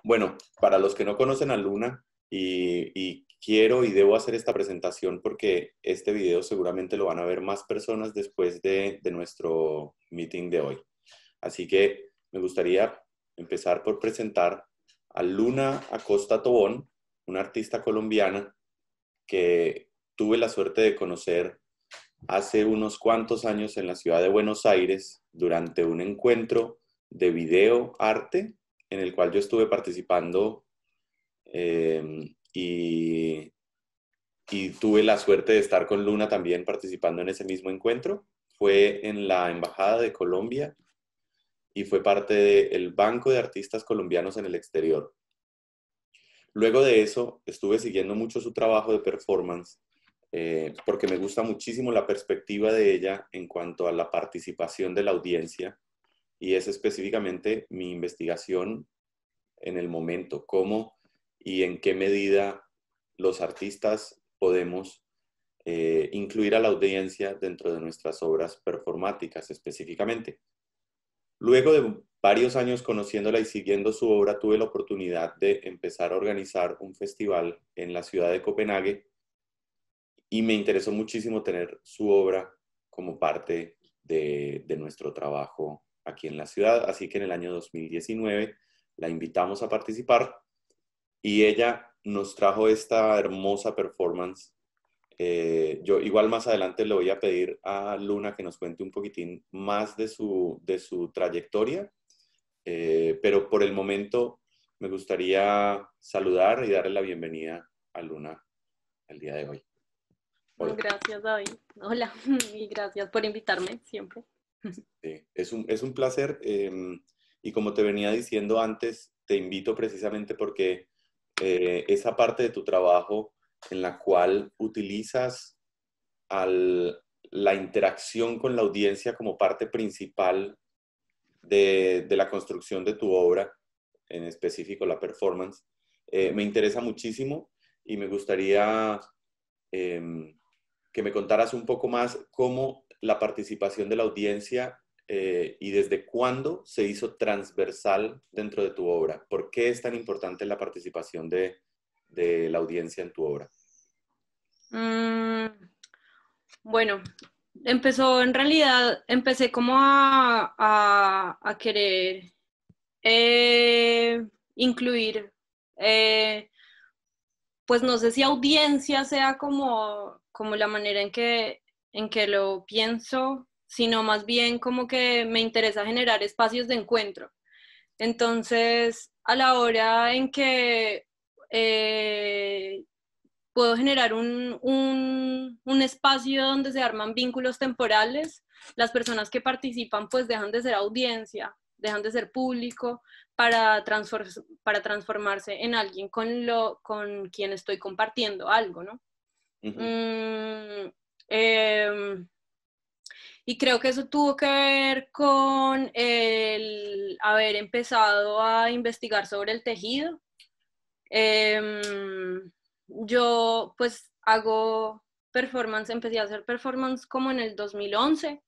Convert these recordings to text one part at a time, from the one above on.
Bueno, para los que no conocen a Luna y quiero y debo hacer esta presentación porque este video seguramente lo van a ver más personas después de nuestro meeting de hoy. Así que me gustaría empezar por presentar a Luna Acosta Tobón, una artista colombiana que tuve la suerte de conocer hace unos cuantos años en la ciudad de Buenos Aires durante un encuentro de video arte en el cual yo estuve participando y, y tuve la suerte de estar con Luna también participando en ese mismo encuentro. Fue en la Embajada de Colombia y fue parte del Banco de Artistas Colombianos en el Exterior. Luego de eso, estuve siguiendo mucho su trabajo de performance porque me gusta muchísimo la perspectiva de ella en cuanto a la participación de la audiencia y es específicamente mi investigación en el momento, cómo y en qué medida los artistas podemos incluir a la audiencia dentro de nuestras obras performáticas específicamente. Luego de varios años conociéndola y siguiendo su obra, tuve la oportunidad de empezar a organizar un festival en la ciudad de Copenhague y me interesó muchísimo tener su obra como parte de nuestro trabajo aquí en la ciudad. Así que en el año 2019 la invitamos a participar y ella nos trajo esta hermosa performance. Yo igual más adelante le voy a pedir a Luna que nos cuente un poquitín más de su trayectoria, pero por el momento me gustaría saludar y darle la bienvenida a Luna el día de hoy. Hola. Gracias, David. Hola, y gracias por invitarme siempre. Sí, es un placer y como te venía diciendo antes, te invito precisamente porque esa parte de tu trabajo en la cual utilizas la interacción con la audiencia como parte principal de la construcción de tu obra, en específico la performance, me interesa muchísimo y me gustaría que me contaras un poco más cómo la participación de la audiencia y desde cuándo se hizo transversal dentro de tu obra. ¿Por qué es tan importante la participación de la audiencia en tu obra? Mm, bueno, en realidad, empecé como a querer incluir, eh, pues no sé si audiencia sea como la manera en que lo pienso, sino más bien como que me interesa generar espacios de encuentro. Entonces, a la hora en que puedo generar un espacio donde se arman vínculos temporales, las personas que participan pues dejan de ser audiencia, dejan de ser público para transformarse en alguien con quien estoy compartiendo algo, ¿no? Ujú. Mm, eh, y creo que eso tuvo que ver con el haber empezado a investigar sobre el tejido. Yo pues empecé a hacer performance como en el 2011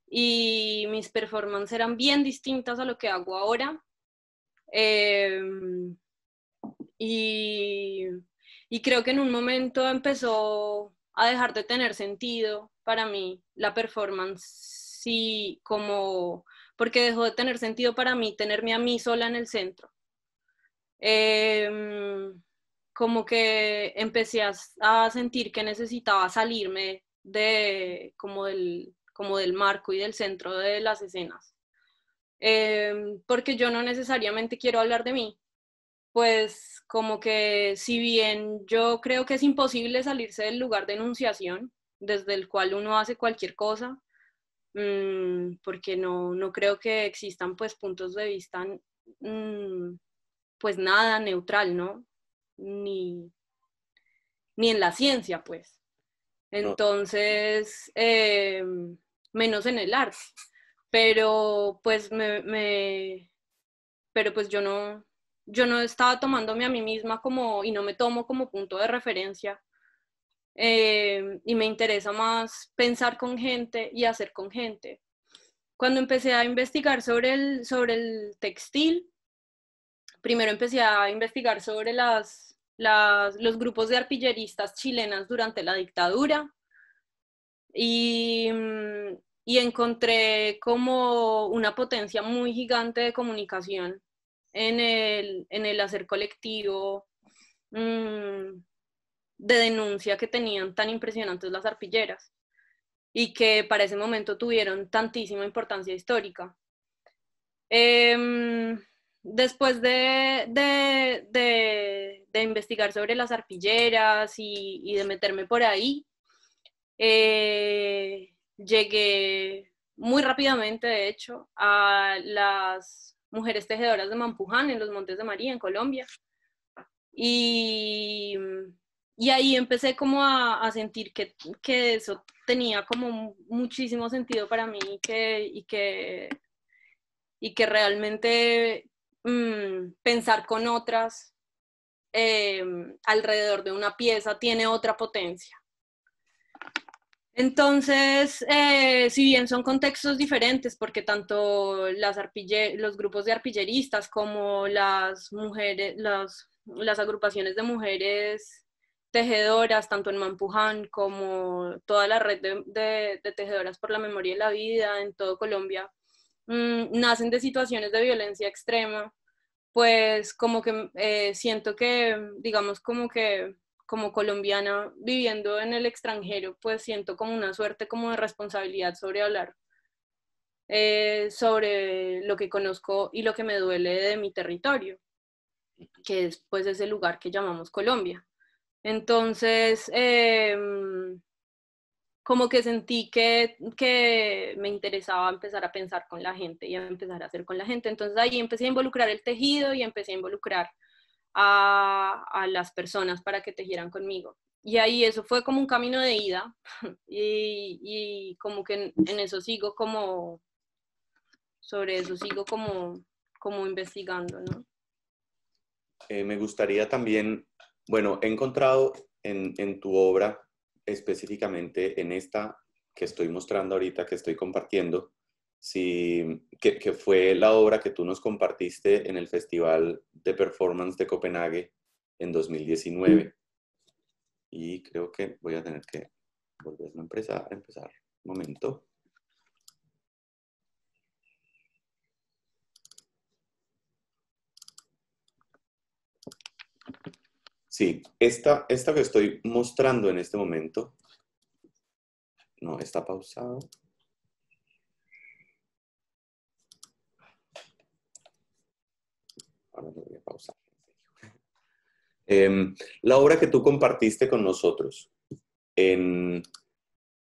y mis performances eran bien distintas a lo que hago ahora. Eh, y, y creo que en un momento empezó a dejar de tener sentido para mí la performance, sí, porque dejó de tener sentido para mí tenerme a mí sola en el centro. Eh, Como que empecé a sentir que necesitaba salirme como del marco y del centro de las escenas. Porque yo no necesariamente quiero hablar de mí, pues como que si bien yo creo que es imposible salirse del lugar de enunciación, desde el cual uno hace cualquier cosa, porque no creo que existan pues puntos de vista pues nada neutral, ¿no? Ni, ni en la ciencia, pues. No, Entonces, menos en el arte. Pero pues pero pues yo no estaba tomándome a mí misma y no me tomo como punto de referencia. Y me interesa más pensar con gente y hacer con gente. Cuando empecé a investigar sobre el textil, primero empecé a investigar sobre los grupos de arpilleristas chilenas durante la dictadura y, y encontré como una potencia muy gigante de comunicación en el hacer colectivo de denuncia que tenían tan impresionantes las arpilleras y que para ese momento tuvieron tantísima importancia histórica. Después de investigar sobre las arpilleras y de meterme por ahí, llegué muy rápidamente, de hecho, a las mujeres tejedoras de Mampuján, en los Montes de María, en Colombia. Y, y ahí empecé como a sentir que eso tenía como muchísimo sentido para mí y que realmente pensar con otras alrededor de una pieza tiene otra potencia. Entonces, si bien son contextos diferentes, porque tanto los grupos de arpilleristas como las mujeres, las agrupaciones de mujeres tejedoras, tanto en Mampuján como toda la red de tejedoras por la memoria y la vida en todo Colombia, nacen de situaciones de violencia extrema, pues como que siento que, digamos, como colombiana viviendo en el extranjero, pues siento como una suerte como de responsabilidad sobre hablar sobre lo que conozco y lo que me duele de mi territorio, que es pues ese lugar que llamamos Colombia. Entonces, como que sentí que me interesaba empezar a pensar con la gente y a empezar a hacer con la gente. Entonces ahí empecé a involucrar el tejido y empecé a involucrar a las personas para que tejieran conmigo. Y ahí eso fue como un camino de ida y como que en eso sigo como, sobre eso sigo como investigando, ¿no? Me gustaría también, bueno, he encontrado en tu obra, específicamente en esta que estoy mostrando ahorita, que estoy compartiendo, sí, que fue la obra que tú nos compartiste en el Festival de Performance de Copenhague en 2019. Y creo que voy a tener que volverlo a empezar. Un momento. Sí, esta que estoy mostrando en este momento, no, está pausado. Ahora lo voy a pausar. La obra que tú compartiste con nosotros en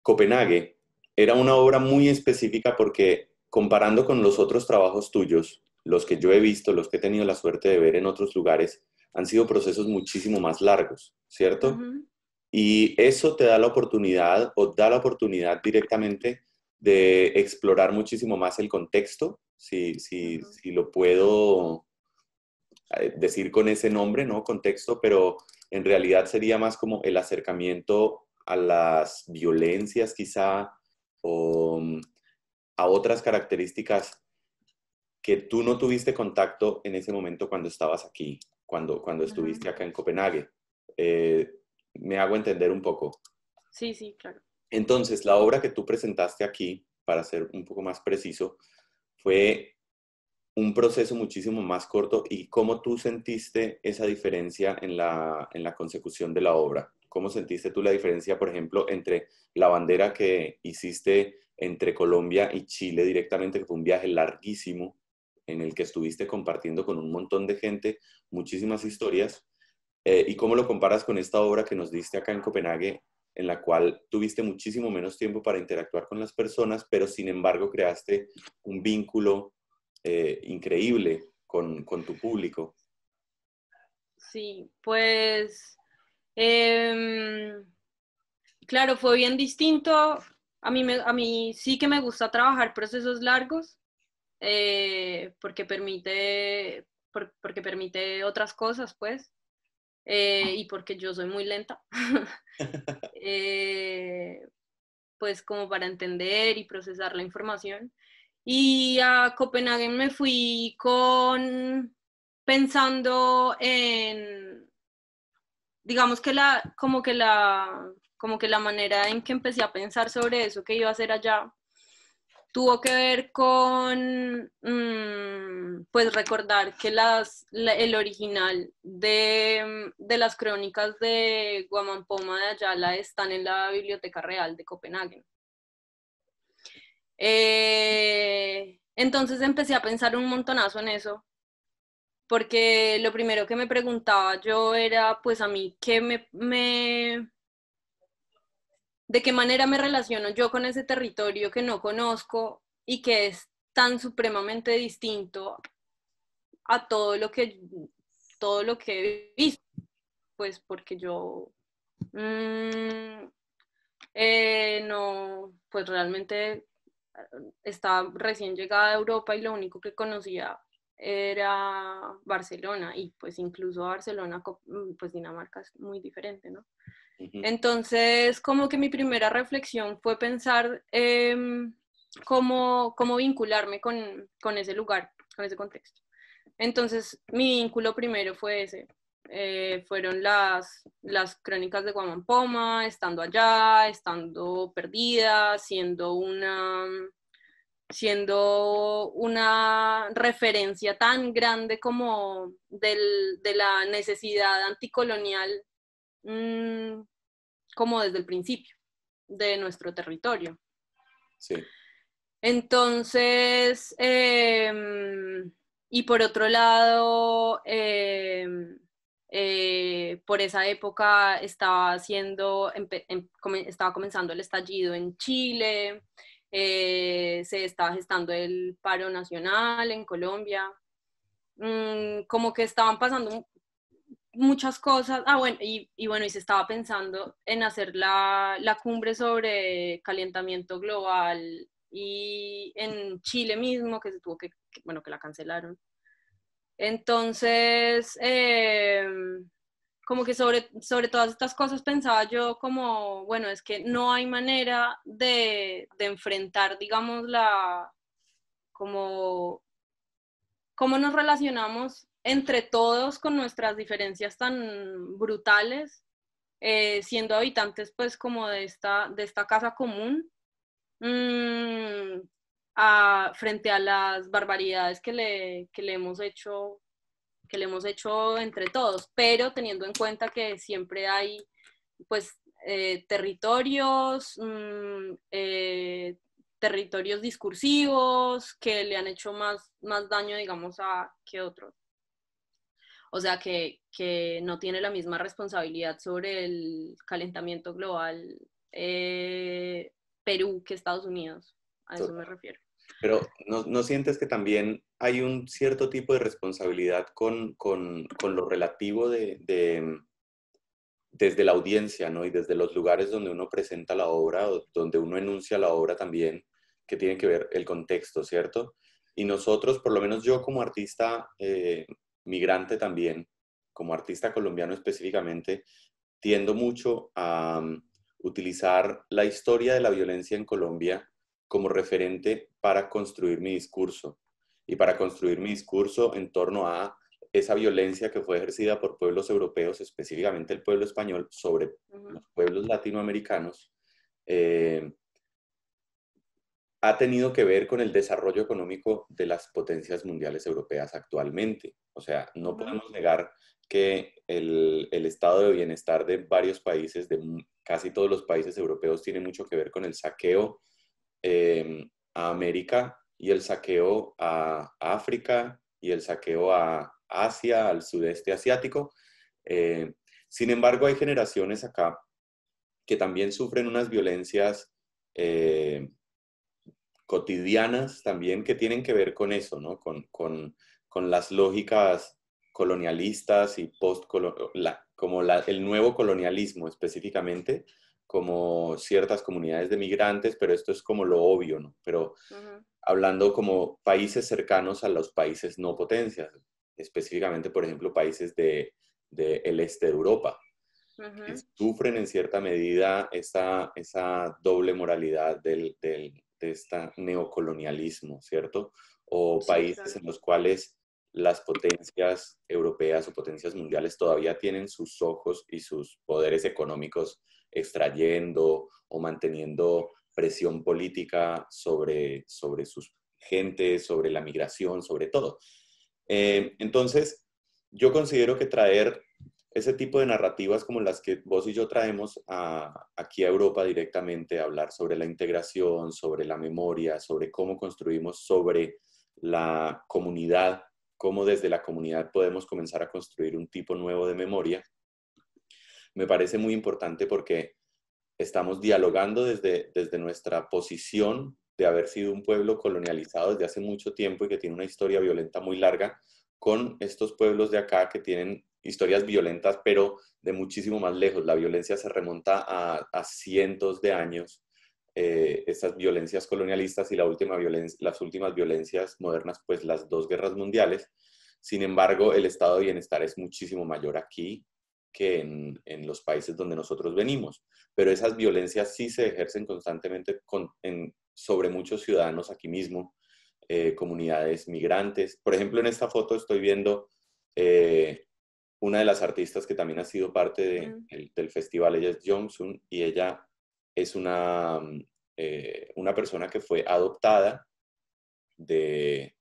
Copenhague era una obra muy específica porque comparando con los otros trabajos tuyos, los que yo he visto, los que he tenido la suerte de ver en otros lugares, han sido procesos muchísimo más largos, ¿cierto? Uh-huh. Y eso te da la oportunidad o da la oportunidad directamente de explorar muchísimo más el contexto, si lo puedo decir con ese nombre, ¿no? Contexto, pero en realidad sería más como el acercamiento a las violencias quizá o a otras características que tú no tuviste contacto en ese momento cuando estabas aquí, cuando estuviste acá en Copenhague. Me hago entender un poco. Sí, sí, claro. Entonces, la obra que tú presentaste aquí, para ser un poco más preciso, fue un proceso muchísimo más corto. ¿Y cómo tú sentiste esa diferencia en la consecución de la obra? ¿Cómo sentiste tú la diferencia, por ejemplo, entre la bandera que hiciste entre Colombia y Chile directamente, que fue un viaje larguísimo, en el que estuviste compartiendo con un montón de gente muchísimas historias, y cómo lo comparas con esta obra que nos diste acá en Copenhague, en la cual tuviste muchísimo menos tiempo para interactuar con las personas, pero sin embargo creaste un vínculo increíble con tu público? Sí, pues claro, fue bien distinto. A mí sí que me gusta trabajar procesos largos porque permite otras cosas, pues, y porque yo soy muy lenta, eh, pues como para entender y procesar la información. Y a Copenhague me fui pensando en, digamos que como que la manera en que empecé a pensar sobre eso que iba a hacer allá tuvo que ver con, pues recordar que el original de las crónicas de Guamán Poma de Ayala están en la Biblioteca Real de Copenhague. Entonces empecé a pensar un montonazo en eso, porque lo primero que me preguntaba yo era, pues a mí, ¿de qué manera me relaciono yo con ese territorio que no conozco y que es tan supremamente distinto a todo lo que he visto? Pues porque yo no, pues realmente estaba recién llegada a Europa y lo único que conocía era Barcelona, y pues incluso Barcelona, pues Dinamarca es muy diferente, ¿no? Ujú. Entonces, como que mi primera reflexión fue pensar cómo vincularme con ese lugar, con ese contexto. Entonces, mi vínculo primero fue ese. Fueron las crónicas de Guamán Poma, estando allá, estando perdida, siendo una referencia tan grande como de la necesidad anticolonial, como desde el principio de nuestro territorio. Sí. Entonces, y por otro lado, por esa época estaba comenzando el estallido en Chile, se estaba gestando el paro nacional en Colombia, como que estaban pasando muchas cosas. Bueno, y se estaba pensando en hacer la cumbre sobre calentamiento global y en Chile mismo, que se tuvo que la cancelaron. Entonces, como que sobre todas estas cosas pensaba yo como, bueno, es que no hay manera de enfrentar, digamos, como cómo nos relacionamos entre todos con nuestras diferencias tan brutales, siendo habitantes pues como de esta casa común, mmm, frente a las barbaridades que le hemos hecho entre todos, pero teniendo en cuenta que siempre hay pues territorios discursivos que le han hecho más daño, digamos, que otros. O sea, que no tiene la misma responsabilidad sobre el calentamiento global Perú que Estados Unidos. A eso me refiero. Pero ¿no sientes que también hay un cierto tipo de responsabilidad con lo relativo desde la audiencia, ¿no? Y desde los lugares donde uno presenta la obra, o donde uno enuncia la obra también, que tiene que ver el contexto, ¿cierto? Y nosotros, por lo menos yo como artista migrante también, como artista colombiano específicamente, tiendo mucho a utilizar la historia de la violencia en Colombia como referente para construir mi discurso. Y para construir mi discurso en torno a esa violencia que fue ejercida por pueblos europeos, específicamente el pueblo español, sobre los pueblos latinoamericanos, ha tenido que ver con el desarrollo económico de las potencias mundiales europeas actualmente. O sea, no podemos negar que el estado de bienestar de varios países, de casi todos los países europeos, tiene mucho que ver con el saqueo a América y el saqueo a África y el saqueo a Asia, al sudeste asiático. Sin embargo, hay generaciones acá que también sufren unas violencias cotidianas también que tienen que ver con eso, ¿no? Con las lógicas colonialistas y el nuevo colonialismo específicamente, como ciertas comunidades de migrantes, pero esto es como lo obvio, ¿no? Pero hablando como países cercanos a los países no potencias, específicamente, por ejemplo, países del este de Europa, que sufren en cierta medida esa doble moralidad de este neocolonialismo, ¿cierto? O Sí, países claro. en los cuales las potencias europeas o potencias mundiales todavía tienen sus ojos y sus poderes económicos extrayendo o manteniendo presión política sobre sus gentes, sobre la migración, sobre todo. Entonces, yo considero que traer ese tipo de narrativas como las que vos y yo traemos aquí a Europa directamente, a hablar sobre la integración, sobre la memoria, sobre cómo construimos sobre la comunidad, cómo desde la comunidad podemos comenzar a construir un tipo nuevo de memoria, me parece muy importante porque estamos dialogando desde nuestra posición de haber sido un pueblo colonializado desde hace mucho tiempo y que tiene una historia violenta muy larga, con estos pueblos de acá que tienen historias violentas, pero de muchísimo más lejos. La violencia se remonta a cientos de años, estas violencias colonialistas y las últimas violencias modernas, pues las dos guerras mundiales. Sin embargo, el estado de bienestar es muchísimo mayor aquí que en los países donde nosotros venimos. Pero esas violencias sí se ejercen constantemente sobre muchos ciudadanos aquí mismo, comunidades migrantes. Por ejemplo, en esta foto estoy viendo una de las artistas que también ha sido parte del festival, ella es Jongsun, y ella es una persona que fue adoptada del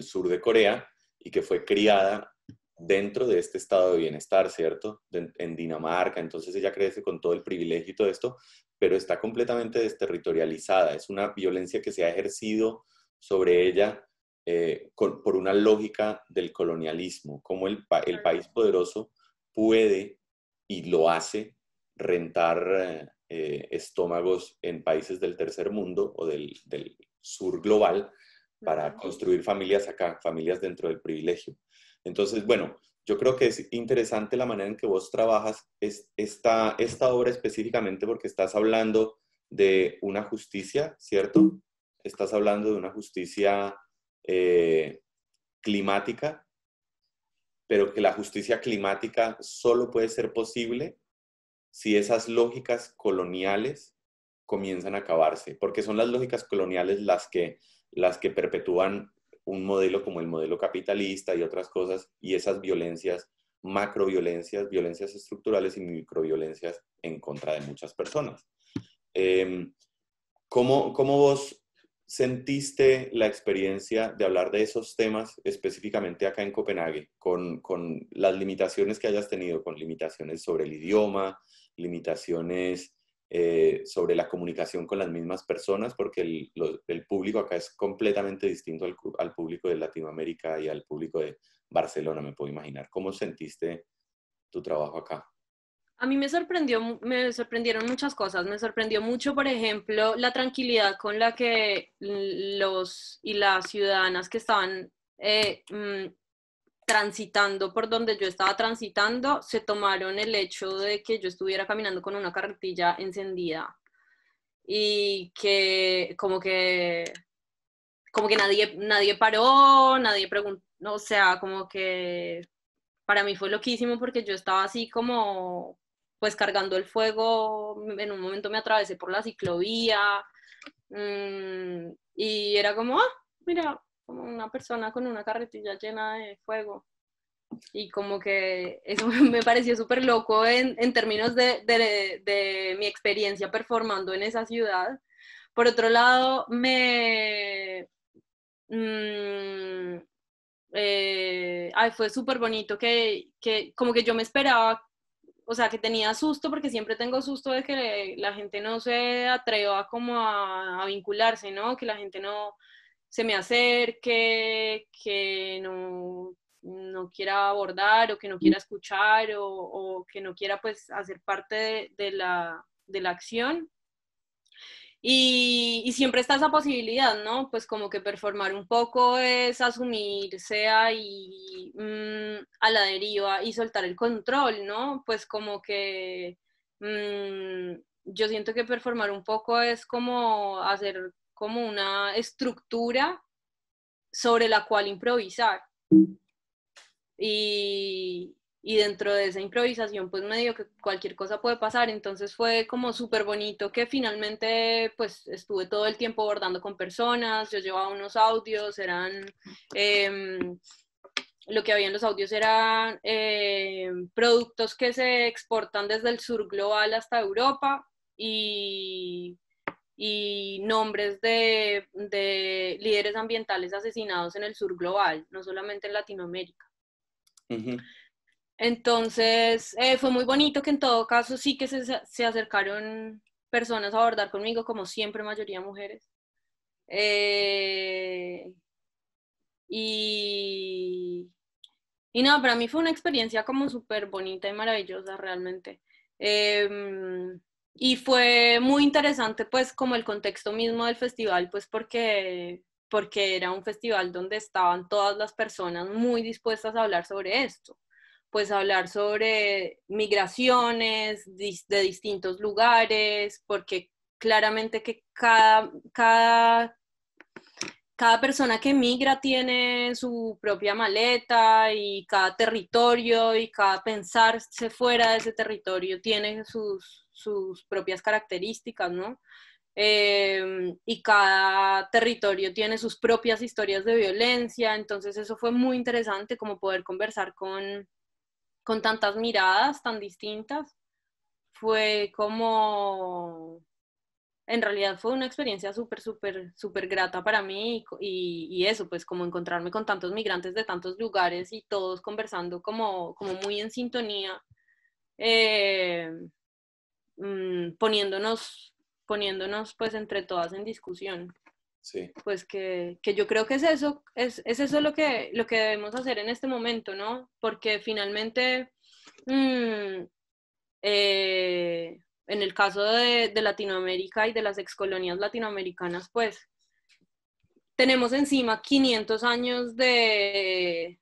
sur de Corea y que fue criada dentro de este estado de bienestar, ¿cierto? En Dinamarca, entonces ella crece con todo el privilegio y todo esto, pero está completamente desterritorializada. Es una violencia que se ha ejercido sobre ella por una lógica del colonialismo, como el país poderoso puede y lo hace rentar estómagos en países del tercer mundo o del sur global para construir familias acá, familias dentro del privilegio. Entonces, bueno, yo creo que es interesante la manera en que vos trabajas esta obra específicamente porque estás hablando de una justicia, ¿cierto? Estás hablando de una justicia climática, pero que la justicia climática solo puede ser posible si esas lógicas coloniales comienzan a acabarse, porque son las lógicas coloniales las que perpetúan un modelo como el modelo capitalista y otras cosas, y esas violencias, macroviolencias, violencias estructurales y microviolencias en contra de muchas personas. ¿Cómo vos sentiste la experiencia de hablar de esos temas específicamente acá en Copenhague, con las limitaciones que hayas tenido, con limitaciones sobre el idioma, limitaciones sobre la comunicación con las mismas personas, porque el público acá es completamente distinto al público de Latinoamérica y al público de Barcelona, me puedo imaginar? ¿Cómo sentiste tu trabajo acá? A mí me sorprendieron muchas cosas. Me sorprendió mucho, por ejemplo, la tranquilidad con la que los y las ciudadanas que estaban transitando por donde yo estaba transitando se tomaron el hecho de que yo estuviera caminando con una carretilla encendida y que como que nadie paró, nadie preguntó, o sea, como que para mí fue loquísimo porque yo estaba así como pues cargando el fuego, en un momento me atravesé por la ciclovía y era como, mira, como una persona con una carretilla llena de fuego. Y como que eso me pareció súper loco en términos de mi experiencia performando en esa ciudad. Por otro lado, fue súper bonito que como que yo me esperaba, o sea, que tenía susto, porque siempre tengo susto de que la gente no se atreva como a vincularse, ¿no? Que la gente no se me acerque, que no quiera abordar o que no quiera escuchar o que no quiera pues hacer parte de la acción. Y siempre está esa posibilidad, ¿no? Pues como que performar un poco es asumirse ahí a la deriva y soltar el control, ¿no? Pues como que yo siento que performar un poco es como hacer como una estructura sobre la cual improvisar. Y dentro de esa improvisación pues medio que cualquier cosa puede pasar, entonces fue como súper bonito que finalmente pues estuve todo el tiempo bordando con personas, yo llevaba unos audios, eran lo que había en los audios eran productos que se exportan desde el sur global hasta Europa y nombres de líderes ambientales asesinados en el sur global, no solamente en Latinoamérica. Ujú. Entonces, fue muy bonito que en todo caso sí que se acercaron personas a abordar conmigo, como siempre, mayoría mujeres. Y, y no, para mí fue una experiencia como súper bonita y maravillosa realmente. Y fue muy interesante pues como el contexto mismo del festival, pues porque era un festival donde estaban todas las personas muy dispuestas a hablar sobre esto, pues hablar sobre migraciones de distintos lugares, porque claramente que cada persona que migra tiene su propia maleta y cada territorio y cada pensarse fuera de ese territorio tiene sus propias características, ¿no? Y cada territorio tiene sus propias historias de violencia, entonces eso fue muy interesante como poder conversar con tantas miradas tan distintas. Fue como en realidad fue una experiencia súper grata para mí y eso, pues como encontrarme con tantos migrantes de tantos lugares y todos conversando como muy en sintonía, eh, poniéndonos pues entre todas en discusión. Sí. Pues que yo creo que es eso lo que debemos hacer en este momento, ¿no? Porque finalmente mmm, en el caso de Latinoamérica y de las excolonias latinoamericanas, pues tenemos encima 500 años de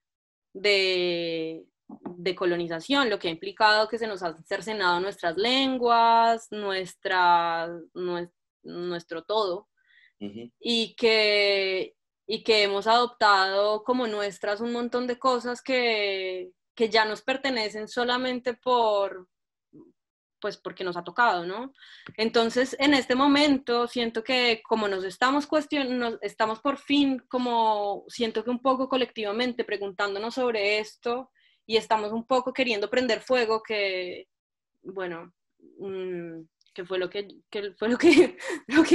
colonización, lo que ha implicado que se nos han cercenado nuestras lenguas, nuestro todo, Ujú. y que hemos adoptado como nuestras un montón de cosas que ya nos pertenecen solamente pues porque nos ha tocado, ¿no? Entonces, en este momento, siento que como nos estamos estamos por fin, como siento que un poco colectivamente preguntándonos sobre esto y estamos un poco queriendo prender fuego, que, bueno, que fue que fue lo que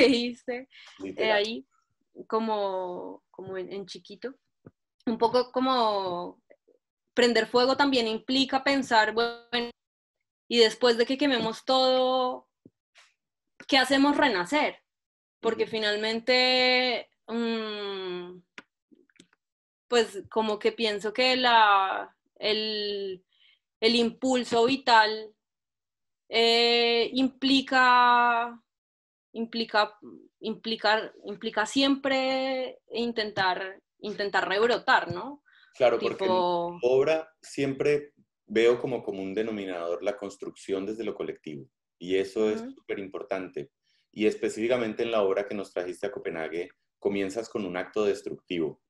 hice Literal. ahí, como en chiquito. Un poco como prender fuego también implica pensar, bueno, y después de que quememos todo, ¿qué hacemos renacer? Porque Ujú. finalmente, pues como que pienso que el impulso vital implica, implica, implica siempre intentar rebrotar, ¿no? Claro, porque en Tipo, tu obra siempre veo como común denominador la construcción desde lo colectivo, y eso es uh-huh, súper importante. Y específicamente en la obra que nos trajiste a Copenhague, comienzas con un acto destructivo,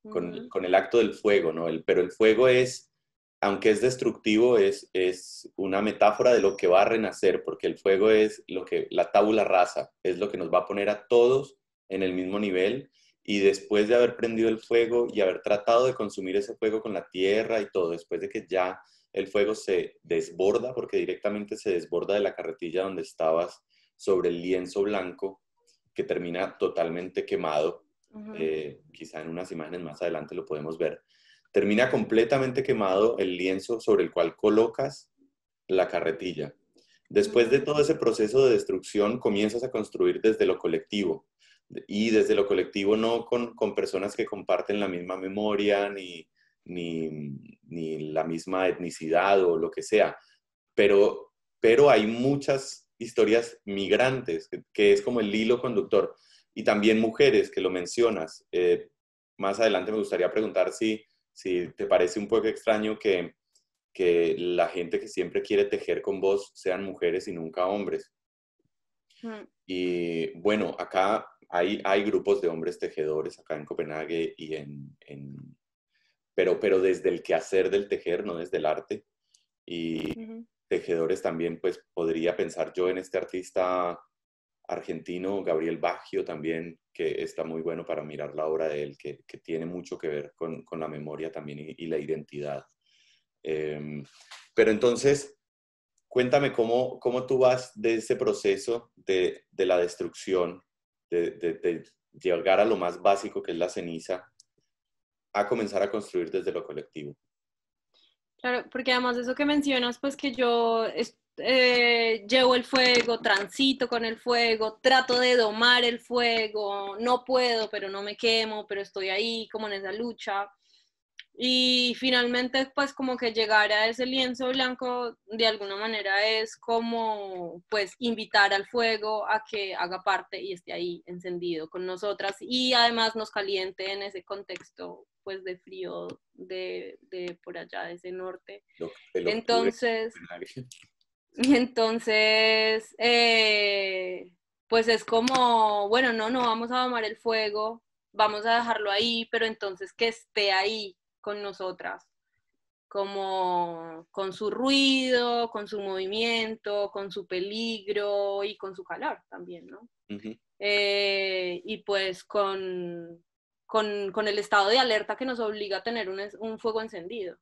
uh-huh, con el acto del fuego, ¿no? Pero el fuego es, aunque es destructivo, es una metáfora de lo que va a renacer, porque el fuego es lo que, la tabula rasa, es lo que nos va a poner a todos en el mismo nivel. Y después de haber prendido el fuego y haber tratado de consumir ese fuego con la tierra y todo, después de que ya el fuego se desborda, porque directamente se desborda de la carretilla donde estabas sobre el lienzo blanco, que termina totalmente quemado, uh-huh, quizá en unas imágenes más adelante lo podemos ver, termina completamente quemado el lienzo sobre el cual colocas la carretilla. Después de uh-huh, todo ese proceso de destrucción, comienzas a construir desde lo colectivo. Y desde lo colectivo no con personas que comparten la misma memoria ni la misma etnicidad o lo que sea, pero hay muchas historias migrantes, que es como el hilo conductor, y también mujeres, que lo mencionas. Más adelante me gustaría preguntar si te parece un poco extraño que la gente que siempre quiere tejer con vos sean mujeres y nunca hombres. uh-huh. Y bueno, acá hay grupos de hombres tejedores, acá en Copenhague, pero desde el quehacer del tejer, no desde el arte. Y Uh-huh. tejedores también, pues podría pensar yo en este artista argentino, Gabriel Baggio también, que está muy bueno para mirar la obra de él, que tiene mucho que ver con la memoria también y la identidad. Pero entonces, cuéntame cómo tú vas de ese proceso de la destrucción, de llegar a lo más básico que es la ceniza, a comenzar a construir desde lo colectivo. Claro, porque además de eso que mencionas, pues que yo llevo el fuego, transito con el fuego, trato de domar el fuego, no puedo, pero no me quemo, pero estoy ahí como en esa lucha. Y finalmente, pues como que llegar a ese lienzo blanco de alguna manera es como, pues, invitar al fuego a que haga parte y esté ahí encendido con nosotras y además nos caliente en ese contexto, pues, de frío de por allá, de ese norte. El octubre. Entonces, entonces, pues es como, bueno, no vamos a domar el fuego, vamos a dejarlo ahí, pero entonces que esté ahí con nosotras, como con su ruido, con su movimiento, con su peligro y con su calor también, ¿no? Uh-huh. Y pues con el estado de alerta que nos obliga a tener un fuego encendido.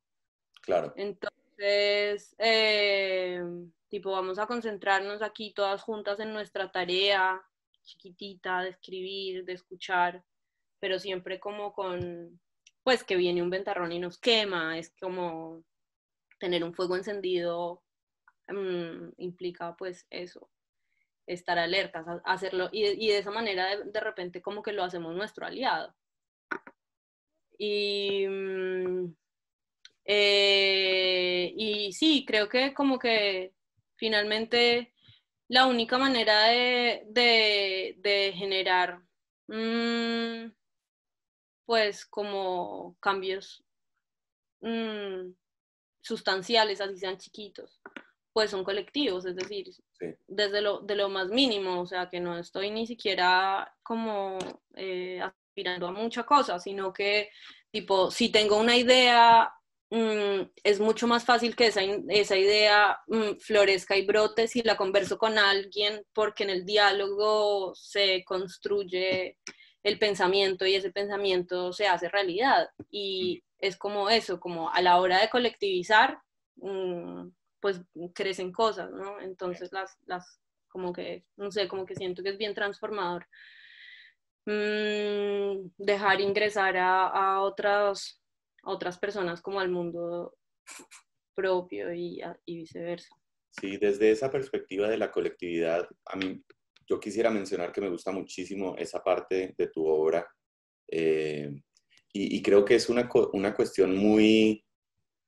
Claro. Entonces, tipo, vamos a concentrarnos aquí todas juntas en nuestra tarea chiquitita de escribir, de escuchar, pero siempre como pues que viene un ventarrón y nos quema, es como tener un fuego encendido implica pues eso, estar alertas, hacerlo, y de esa manera de repente como que lo hacemos nuestro aliado. Y sí, creo que como que finalmente la única manera de generar pues como cambios sustanciales, así sean chiquitos, pues son colectivos, es decir, sí. desde de lo más mínimo, o sea, que no estoy ni siquiera como aspirando a mucha cosa, sino que, tipo, si tengo una idea, es mucho más fácil que esa idea florezca y brote si la converso con alguien, porque en el diálogo se construye el pensamiento y ese pensamiento se hace realidad. Y es como eso, como a la hora de colectivizar, pues crecen cosas, ¿no? Entonces como que, no sé, como que siento que es bien transformador. Dejar ingresar a otras personas como al mundo propio y viceversa. Sí, desde esa perspectiva de la colectividad, yo quisiera mencionar que me gusta muchísimo esa parte de tu obra y creo que es una cuestión muy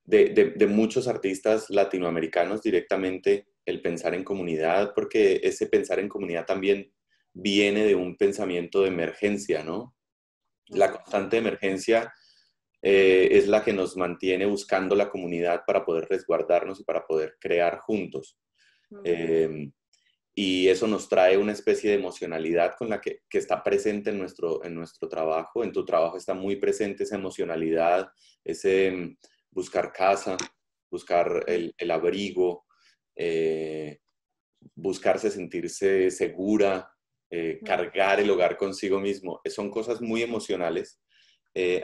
de muchos artistas latinoamericanos directamente el pensar en comunidad, porque ese pensar en comunidad también viene de un pensamiento de emergencia, ¿no? La constante emergencia es la que nos mantiene buscando la comunidad para poder resguardarnos y para poder crear juntos. Y eso nos trae una especie de emocionalidad con la que está presente en nuestro trabajo. En tu trabajo está muy presente esa emocionalidad, ese buscar casa, buscar el abrigo, buscarse sentirse segura, cargar el hogar consigo mismo. Son cosas muy emocionales,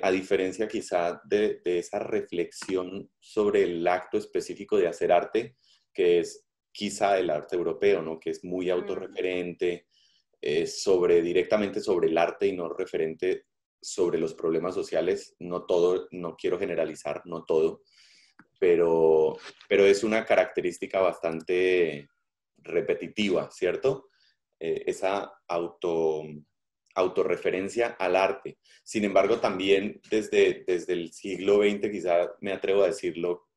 a diferencia quizá de esa reflexión sobre el acto específico de hacer arte, que es quizá el arte europeo, ¿no? Que es muy autorreferente, directamente sobre el arte y no referente sobre los problemas sociales. No todo, no quiero generalizar, no todo, pero es una característica bastante repetitiva, ¿cierto? Esa autorreferencia al arte. Sin embargo, también desde el siglo XX, quizá me atrevo a decirlo,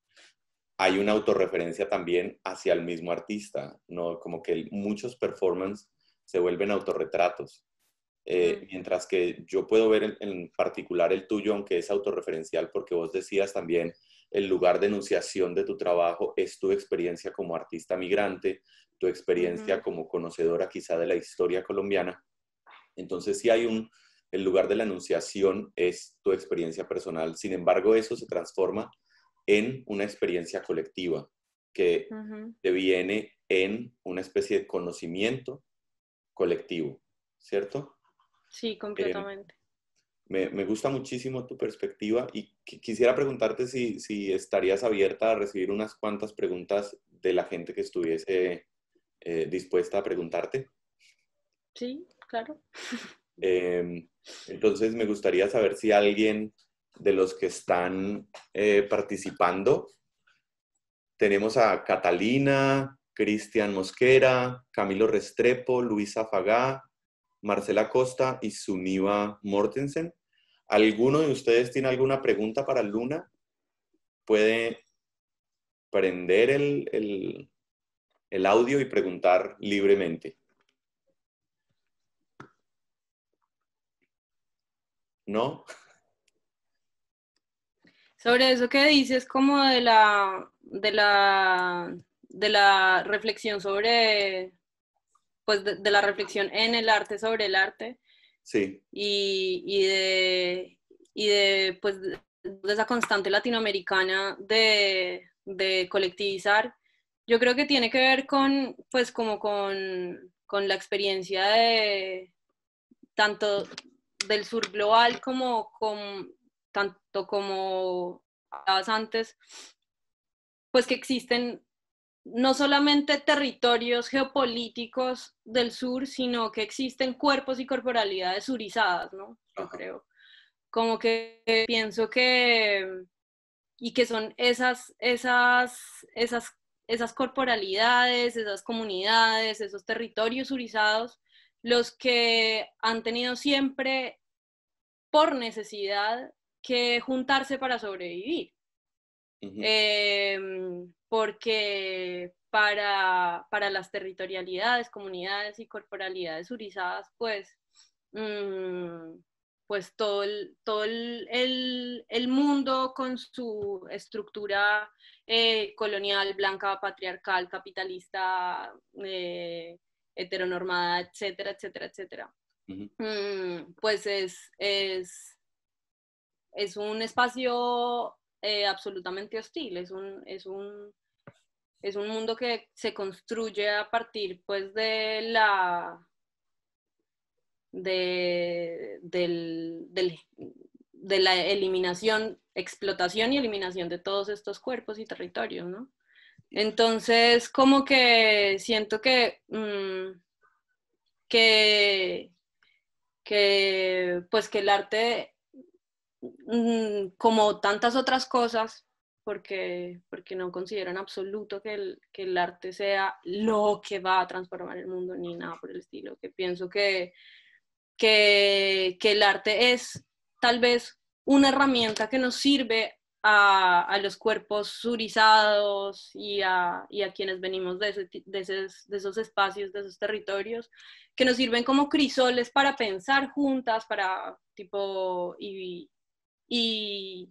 hay una autorreferencia también hacia el mismo artista, ¿no? Como que muchos performances se vuelven autorretratos. Mientras que yo puedo ver en particular el tuyo, aunque es autorreferencial, porque vos decías también, el lugar de enunciación de tu trabajo es tu experiencia como artista migrante, tu experiencia como conocedora quizá de la historia colombiana. Entonces sí el lugar de la enunciación es tu experiencia personal. Sin embargo, eso se transforma en una experiencia colectiva que deviene en una especie de conocimiento colectivo, ¿cierto? Sí, Eh, completamente. me gusta muchísimo tu perspectiva y quisiera preguntarte si estarías abierta a recibir unas cuantas preguntas de la gente que estuviese dispuesta a preguntarte. Sí, claro. Eh, entonces, me gustaría saber si alguien de los que están participando, tenemos a Catalina, Cristian Mosquera, Camilo Restrepo, Luisa Fagá, Marcela Costa y Suniva Mortensen. ¿Alguno de ustedes tiene alguna pregunta para Luna? Puede prender el audio y preguntar libremente. ¿No? Sobre eso que dices como de la reflexión sobre, pues de la reflexión en el arte sobre el arte Sí. y de pues de esa constante latinoamericana de colectivizar, yo creo que tiene que ver con, pues como con la experiencia de tanto del sur global tanto como hablabas antes, pues que existen no solamente territorios geopolíticos del sur, sino que existen cuerpos y corporalidades surizadas, ¿no? Yo Ajá. creo. Como que pienso que, y que son esas corporalidades, esas comunidades, esos territorios surizados, los que han tenido siempre por necesidad que juntarse para sobrevivir. Uh-huh. Porque para las territorialidades, comunidades y corporalidades surizadas, pues, pues el mundo con su estructura colonial, blanca, patriarcal, capitalista, heteronormada, etcétera, etcétera, etcétera, Uh-huh. pues es un espacio absolutamente hostil, es un mundo que se construye a partir pues de la eliminación, explotación y eliminación de todos estos cuerpos y territorios, ¿no? Entonces, como que siento que, pues que el arte como tantas otras cosas, porque no considero en absoluto que el arte sea lo que va a transformar el mundo ni nada por el estilo, que pienso que el arte es tal vez una herramienta que nos sirve a los cuerpos surizados y a quienes venimos de esos espacios, de esos territorios, que nos sirven como crisoles para pensar juntas, para tipo, y, y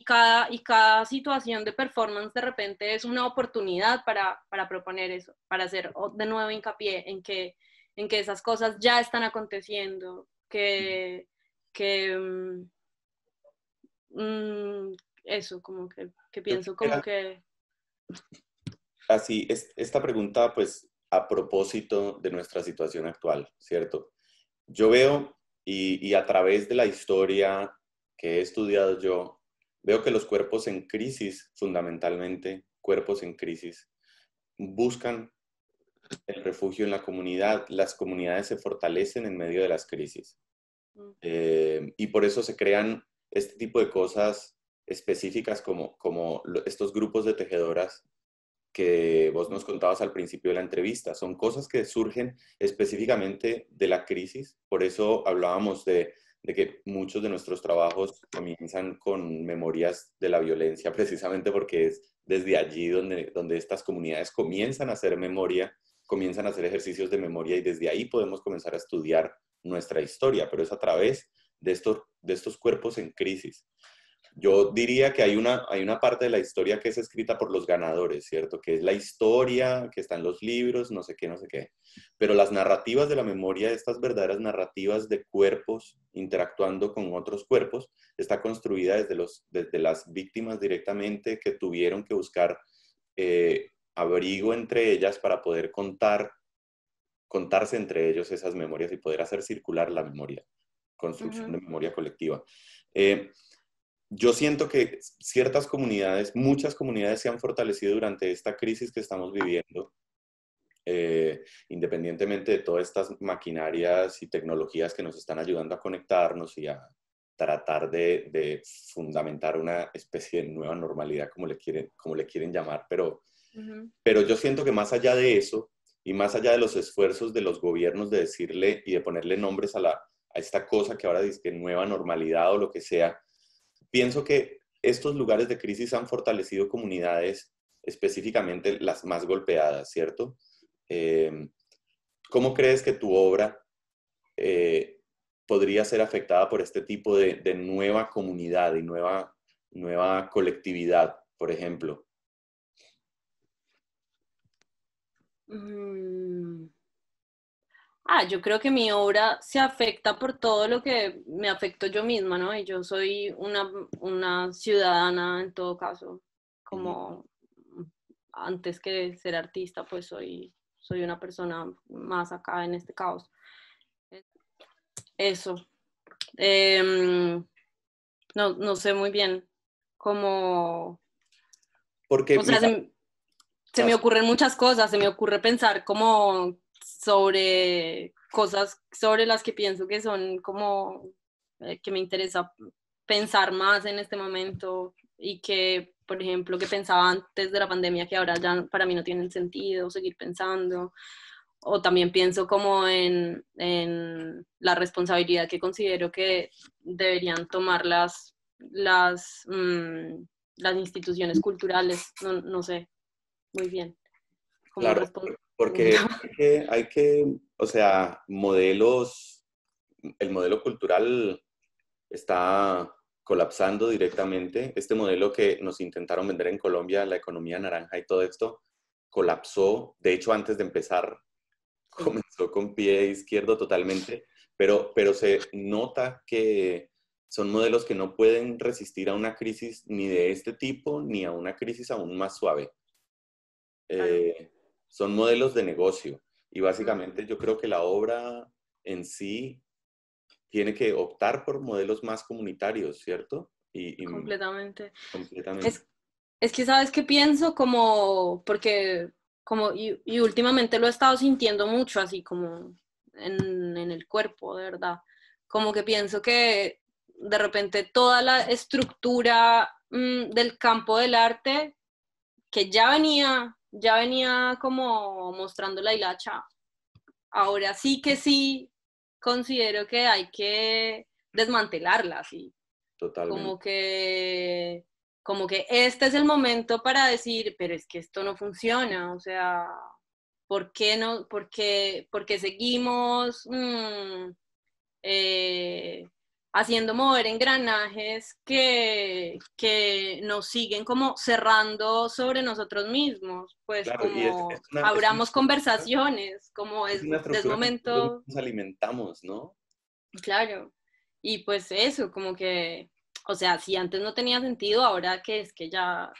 cada situación de performance de repente es una oportunidad para proponer eso, para hacer de nuevo hincapié en que esas cosas ya están aconteciendo, que eso, como que Yo pienso como quisiera, que... así, esta pregunta, pues, a propósito de nuestra situación actual, ¿cierto? Yo veo, y a través de la historia que he estudiado yo, veo que los cuerpos en crisis, fundamentalmente, cuerpos en crisis, buscan el refugio en la comunidad. Las comunidades se fortalecen en medio de las crisis. Y por eso se crean este tipo de cosas específicas como estos grupos de tejedoras que vos nos contabas al principio de la entrevista. Son cosas que surgen específicamente de la crisis. Por eso hablábamos de que muchos de nuestros trabajos comienzan con memorias de la violencia, precisamente porque es desde allí donde estas comunidades comienzan a hacer memoria, comienzan a hacer ejercicios de memoria y desde ahí podemos comenzar a estudiar nuestra historia, pero es a través de estos cuerpos en crisis. Yo diría que hay una parte de la historia que es escrita por los ganadores, ¿cierto? Que es la historia, que está en los libros, no sé qué, no sé qué. Pero las narrativas de la memoria, estas verdaderas narrativas de cuerpos interactuando con otros cuerpos, está construida desde las víctimas directamente que tuvieron que buscar abrigo entre ellas para poder contar contarse entre ellos esas memorias y poder hacer circular la memoria, construcción de memoria colectiva. Yo siento que ciertas comunidades, muchas comunidades se han fortalecido durante esta crisis que estamos viviendo, independientemente de todas estas maquinarias y tecnologías que nos están ayudando a conectarnos y a tratar de fundamentar una especie de nueva normalidad, como le quieren llamar, pero yo siento que más allá de eso, y más allá de los esfuerzos de los gobiernos de decirle y de ponerle nombres a esta cosa que ahora dice que nueva normalidad o lo que sea, pienso que estos lugares de crisis han fortalecido comunidades, específicamente las más golpeadas, ¿cierto? ¿Cómo crees que tu obra podría ser afectada por este tipo de nueva comunidad y nueva colectividad, por ejemplo? Yo creo que mi obra se afecta por todo lo que me afecto yo misma, ¿no? Y yo soy una ciudadana en todo caso, como antes que ser artista, pues soy una persona más acá en este caos. Eso. No sé muy bien cómo... Porque, O sea, mira, se me ocurren muchas cosas, se me ocurre pensar como sobre cosas sobre las que pienso que son como que me interesa pensar más en este momento y que, por ejemplo, que pensaba antes de la pandemia que ahora ya para mí no tienen sentido seguir pensando. O también pienso como en la responsabilidad que considero que deberían tomar las instituciones culturales, no sé, muy bien. Como claro, porque o sea, el modelo cultural está colapsando directamente. Este modelo que nos intentaron vender en Colombia, la economía naranja y todo esto, colapsó. De hecho, antes de empezar, comenzó con pie izquierdo totalmente, pero se nota que son modelos que no pueden resistir a una crisis ni de este tipo, ni a una crisis aún más suave. Claro. Son modelos de negocio y básicamente yo creo que la obra en sí tiene que optar por modelos más comunitarios, ¿cierto? Completamente. Completamente. Es que, ¿sabes qué pienso? Como, porque, como, y últimamente lo he estado sintiendo mucho, así como en el cuerpo, de verdad. Como que pienso que de repente toda la estructura del campo del arte, que ya venía como mostrando la hilacha, ahora sí que sí considero que hay que desmantelarla, así. Totalmente. Como que, como que este es el momento para decir, pero es que esto no funciona, o sea, ¿por qué no? ¿Por qué seguimos eh, haciendo mover engranajes que nos siguen como cerrando sobre nosotros mismos? Pues Claro, y como abramos conversaciones, como es una es estructura que nosotros momento, mismos alimentamos, ¿no? claro. Y pues eso, como que, o sea, si antes no tenía sentido, ahora que es que ya,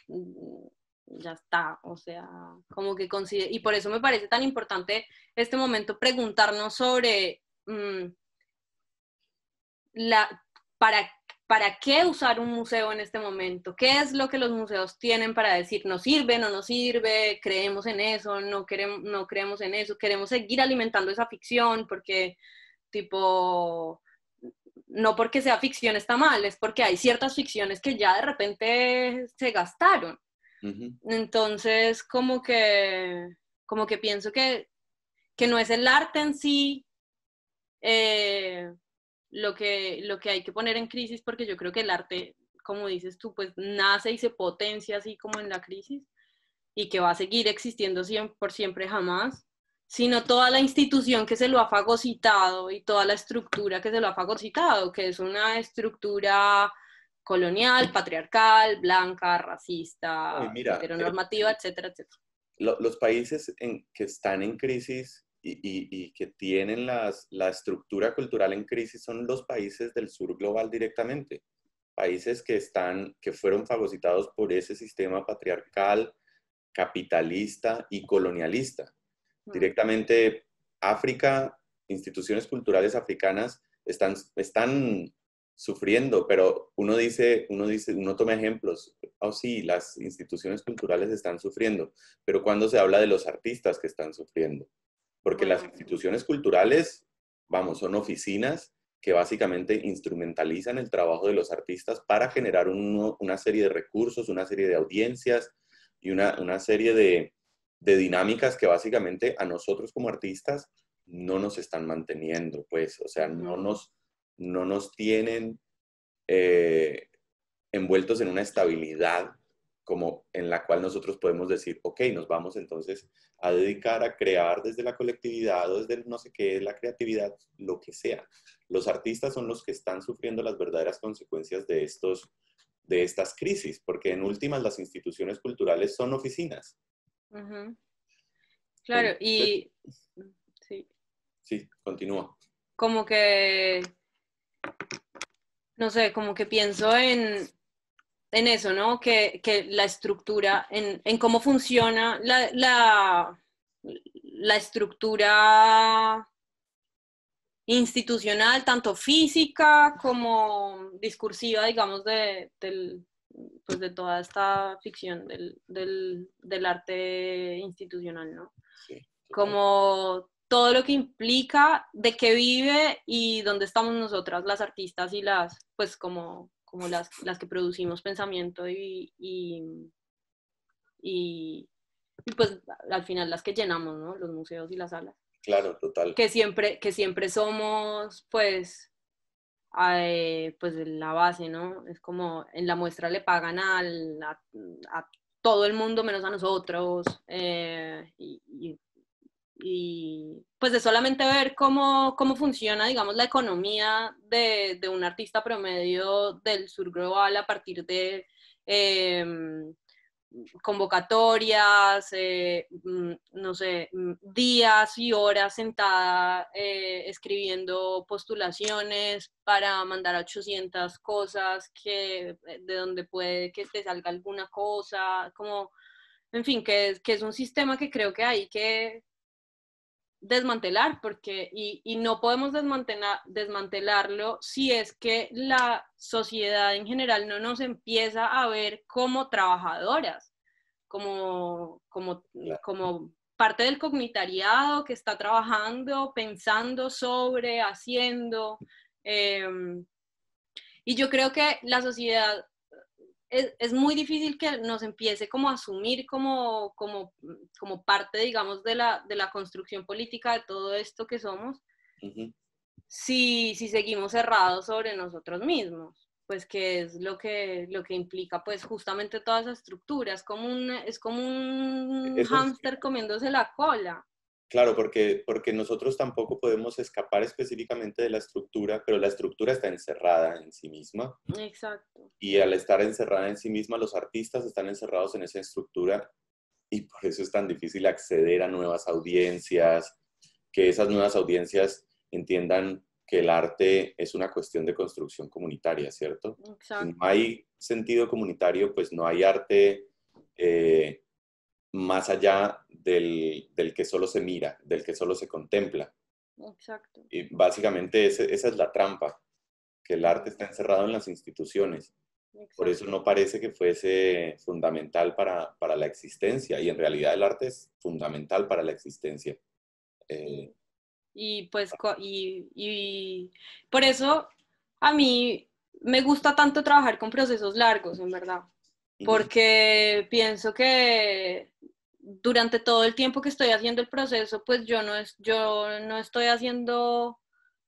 ya está, o sea, como que y por eso me parece tan importante este momento preguntarnos sobre la, para, para qué usar un museo en este momento, qué es lo que los museos tienen para decir, nos sirve, no nos sirve, creemos en eso, no creemos en eso, queremos seguir alimentando esa ficción porque tipo no porque sea ficción está mal, es porque hay ciertas ficciones que ya de repente se gastaron. Ujú. Entonces, como que pienso que no es el arte en sí eh, lo que hay que poner en crisis, porque yo creo que el arte, como dices tú, pues nace y se potencia así como en la crisis y que va a seguir existiendo por siempre jamás, sino toda la institución que se lo ha fagocitado y toda la estructura que se lo ha fagocitado, que es una estructura colonial, patriarcal, blanca, No, y racista, mira, heteronormativa, etcétera, etcétera. los países que están en crisis y que tienen la estructura cultural en crisis son los países del sur global directamente. Países que fueron fagocitados por ese sistema patriarcal, capitalista y colonialista. Directamente África, instituciones culturales africanas están sufriendo, pero uno toma ejemplos. Oh, sí, las instituciones culturales están sufriendo, pero cuando se habla de los artistas que están sufriendo, porque las Bueno, instituciones culturales, vamos, son oficinas que básicamente instrumentalizan el trabajo de los artistas para generar una serie de recursos, una serie de audiencias y una serie de dinámicas que básicamente a nosotros como artistas no nos están manteniendo, pues, o sea, no nos tienen eh, envueltos en una estabilidad como en la cual nosotros podemos decir, ok, nos vamos entonces a dedicar a crear desde la colectividad o desde el no sé qué, la creatividad, lo que sea. Los artistas son los que están sufriendo las verdaderas consecuencias de estas crisis, porque en últimas las instituciones culturales son oficinas. ujú. Claro, Entonces, y sí, sí, continúa. como que, no sé, como que pienso en eso, ¿no? Que la estructura, en cómo funciona la estructura institucional, tanto física como discursiva, digamos, pues de toda esta ficción del arte institucional, ¿no? Sí, total. Como todo lo que implica de qué vive y dónde estamos nosotras, las artistas y pues como las que producimos pensamiento y, y pues al final las que llenamos, ¿no? Los museos y las salas. Claro, total. Que siempre somos, pues la base, ¿no? Es como en la muestra le pagan a todo el mundo menos a nosotros. Y pues de solamente ver cómo funciona, digamos, la economía de un artista promedio del sur global a partir de eh, convocatorias, no sé, días y horas sentada escribiendo postulaciones para mandar a 800 cosas de donde puede que te salga alguna cosa, como, en fin, que es un sistema que creo que hay que desmantelar, y no podemos desmantelarlo si es que la sociedad en general no nos empieza a ver como trabajadoras, Claro. como parte del comunitariado que está trabajando, pensando sobre, haciendo. Eh, y yo creo que la sociedad es muy difícil que nos empiece como a asumir como parte, digamos, de la construcción política de todo esto que somos, Ujú. si seguimos cerrados sobre nosotros mismos, pues que es lo que implica pues justamente toda esa estructura, es como un Es un hámster comiéndose la cola. Claro, porque nosotros tampoco podemos escapar específicamente de la estructura, pero la estructura está encerrada en sí misma Exacto. y al estar encerrada en sí misma, los artistas están encerrados en esa estructura y por eso es tan difícil acceder a nuevas audiencias, que esas nuevas audiencias entiendan que el arte es una cuestión de construcción comunitaria, ¿cierto? Si no Exacto. hay sentido comunitario, pues no hay arte eh, más allá del que solo se mira, del que solo se contempla. Exacto. Y básicamente esa es la trampa, que el arte Ujú. está encerrado en las instituciones. Por eso Exacto. no parece que fuese fundamental para la existencia, y en realidad el arte es fundamental para la existencia. Eh, Sí. Y pues, y por eso a mí me gusta tanto trabajar con procesos largos, en verdad, Ujú. porque pienso que durante todo el tiempo que estoy haciendo el proceso, pues yo no estoy haciendo, o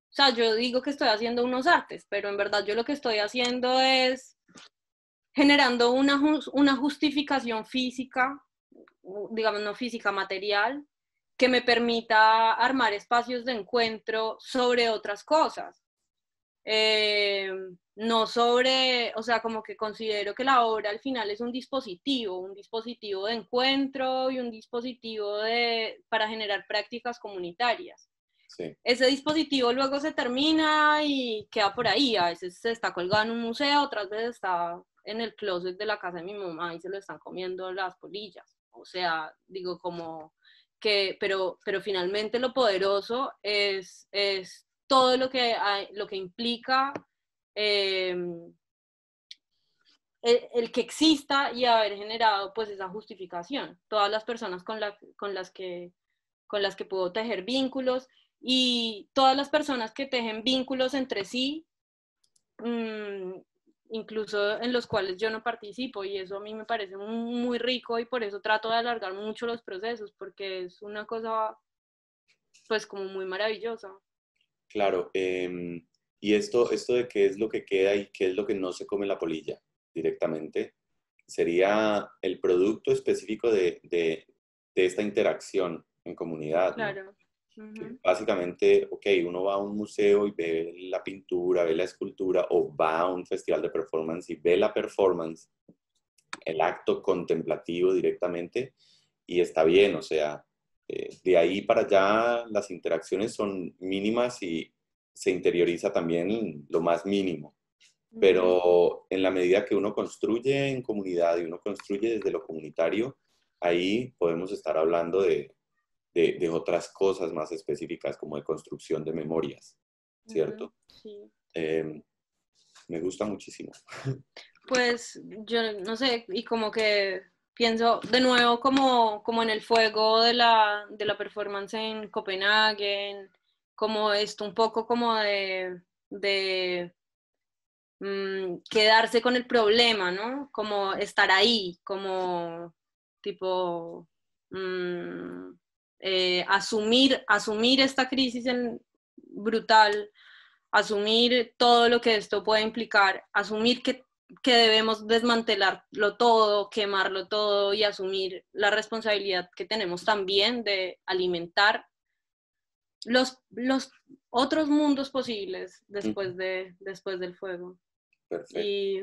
sea, yo digo que estoy haciendo unos artes, pero en verdad yo lo que estoy haciendo es generando una justificación física, digamos, no física, material, que me permita armar espacios de encuentro sobre otras cosas. Eh, no sobre, o sea, como que considero que la obra al final es un dispositivo de encuentro y un dispositivo para generar prácticas comunitarias. Sí, Ese dispositivo luego se termina y queda por ahí. A veces se está colgado en un museo, otras veces está en el closet de la casa de mi mamá y se lo están comiendo las polillas. O sea, digo como pero finalmente lo poderoso es todo lo que implica eh, el que exista y haber generado pues esa justificación. Todas las personas con las que puedo tejer vínculos y todas las personas que tejen vínculos entre sí, incluso en los cuales yo no participo, y eso a mí me parece muy rico y por eso trato de alargar mucho los procesos, porque es una cosa pues como muy maravillosa. Claro, y esto de qué es lo que queda y qué es lo que no se come la polilla directamente, sería el producto específico de esta interacción en comunidad, ¿no? Claro. Que Uh-huh. básicamente, ok, uno va a un museo y ve la pintura, ve la escultura, o va a un festival de performance y ve la performance, el acto contemplativo directamente, y está bien, o sea, de ahí para allá las interacciones son mínimas y se interioriza también lo más mínimo. Uh-huh. Pero en la medida que uno construye en comunidad y uno construye desde lo comunitario, ahí podemos estar hablando de otras cosas más específicas, como de construcción de memorias, Uh-huh. ¿cierto? Sí. Me gusta muchísimo. Pues yo no sé, y como que pienso de nuevo como en el fuego de la performance en Copenhague, como esto un poco como de quedarse con el problema, ¿no? Como estar ahí, como tipo asumir esta crisis brutal, asumir todo lo que esto puede implicar, asumir que debemos desmantelarlo todo, quemarlo todo y asumir la responsabilidad que tenemos también de alimentar los otros mundos posibles después del fuego. Perfecto. Y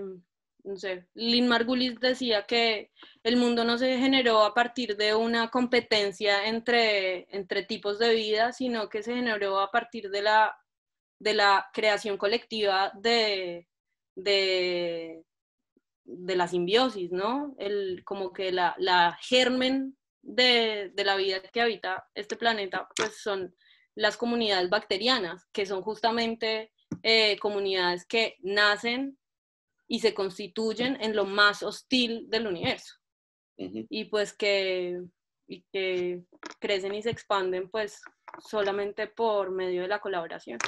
no sé, Lynn Margulis decía que el mundo no se generó a partir de una competencia entre tipos de vida, sino que se generó a partir de la creación colectiva de, de la simbiosis, ¿no? Como que la germen de la vida que habita este planeta, pues son las comunidades bacterianas, que son justamente comunidades que nacen y se constituyen en lo más hostil del universo. Uh-huh. Y pues y que crecen y se expanden pues solamente por medio de la colaboración.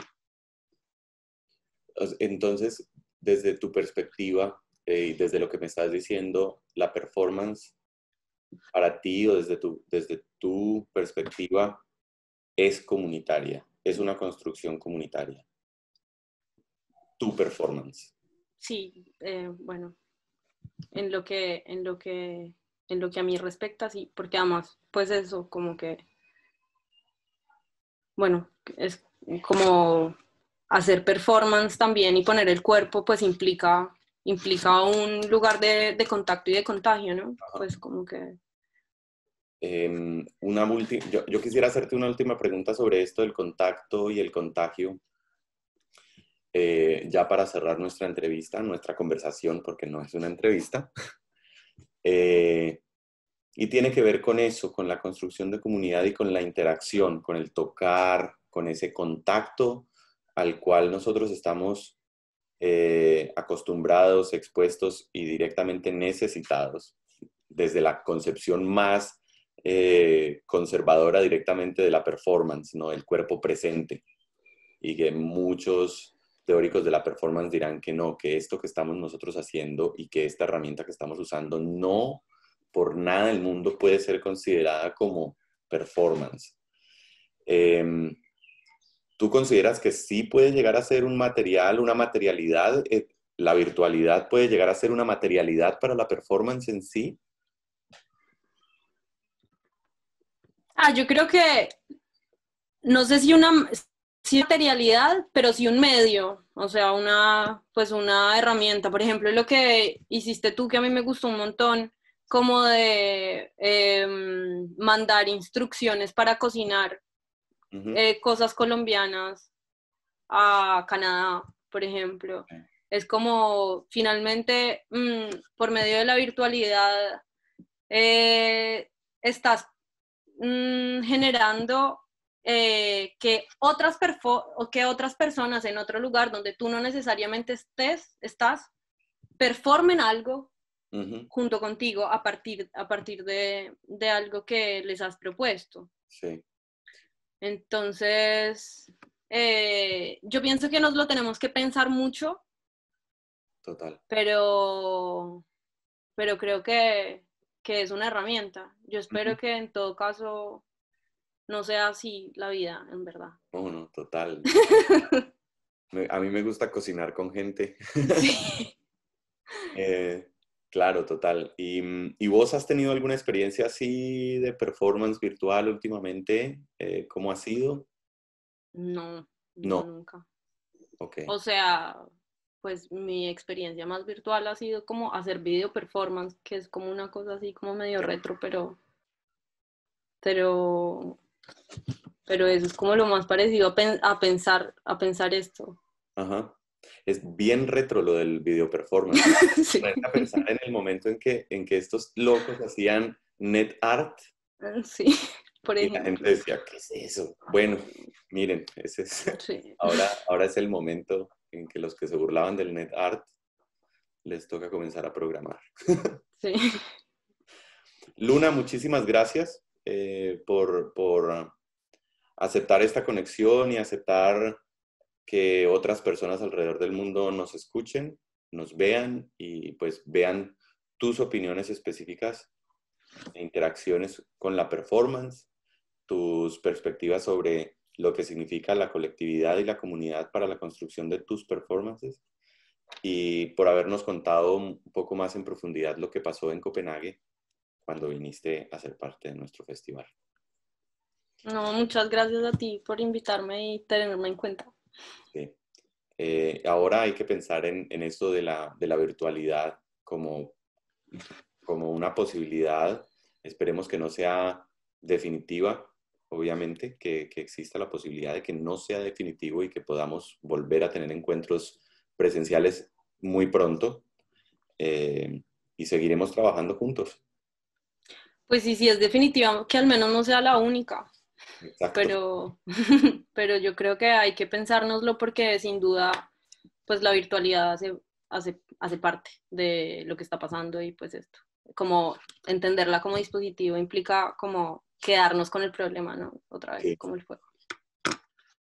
Entonces, desde tu perspectiva y desde lo que me estás diciendo, la performance para ti o desde tu perspectiva es comunitaria, es una construcción comunitaria. Tu performance. Sí, bueno, en lo que a mí respecta, sí, porque además, pues eso, como que, bueno, es como hacer performance también y poner el cuerpo, pues implica un lugar de contacto y de contagio, ¿no? Ajá. Pues como que... Yo quisiera hacerte una última pregunta sobre esto del contacto y el contagio, ya para cerrar nuestra entrevista, nuestra conversación, porque no es una entrevista. Y tiene que ver con eso, con la construcción de comunidad y con la interacción, con el tocar, con ese contacto al cual nosotros estamos acostumbrados, expuestos y directamente necesitados, desde la concepción más conservadora directamente de la performance, ¿no? Del cuerpo presente. Y que muchos teóricos de la performance dirán que no, que esto que estamos nosotros haciendo y que esta herramienta que estamos usando no por nada del mundo puede ser considerada como performance. ¿Tú consideras que sí puede llegar a ser un material, una materialidad? ¿La virtualidad puede llegar a ser una materialidad para la performance en sí? Yo creo que, no sé si materialidad, pero sí un medio, o sea, pues una herramienta. Por ejemplo, lo que hiciste tú, que a mí me gustó un montón, como de mandar instrucciones para cocinar Uh-huh. cosas colombianas a Canadá, por ejemplo. Okay. Es como finalmente por medio de la virtualidad eh, estás generando que otras personas en otro lugar donde tú no necesariamente estás, performen algo junto contigo a partir de algo que les has propuesto. Sí. Entonces, yo pienso que nos lo tenemos que pensar mucho. Total. Pero creo que es una herramienta. Yo espero que en todo caso no sea así la vida, en verdad. No, no, total. A mí me gusta cocinar con gente. Sí. Claro, total. ¿Y vos has tenido alguna experiencia así de performance virtual últimamente? ¿Cómo ha sido? No, No. nunca. Ok. O sea, pues mi experiencia más virtual ha sido como hacer video performance, que es como una cosa así como medio retro, pero eso es como lo más parecido a pensar esto. Ajá. Es bien retro lo del video performance. Sí. Ponerte a pensar en el momento en que estos locos hacían net art Sí, por y la gente ejemplo. decía, ¿qué es eso? Bueno, miren, ese es, Sí. ahora es el momento en que los que se burlaban del net art les toca comenzar a programar. Sí. Luna, muchísimas gracias por aceptar esta conexión y aceptar que otras personas alrededor del mundo nos escuchen, nos vean y pues vean tus opiniones específicas e interacciones con la performance, tus perspectivas sobre lo que significa la colectividad y la comunidad para la construcción de tus performances y por habernos contado un poco más en profundidad lo que pasó en Copenhague cuando viniste a ser parte de nuestro festival. No, muchas gracias a ti por invitarme y tenerme en cuenta. Sí. Ahora hay que pensar en esto de la virtualidad como una posibilidad. Esperemos que no sea definitiva, obviamente, que exista la posibilidad de que no sea definitivo y que podamos volver a tener encuentros presenciales muy pronto y seguiremos trabajando juntos. Pues sí, es definitiva, que al menos no sea la única, Exacto. pero, pero yo creo que hay que pensárnoslo porque sin duda, pues la virtualidad hace parte de lo que está pasando y pues esto, como entenderla como dispositivo implica como quedarnos con el problema, ¿no? Otra vez, Sí. como el fuego.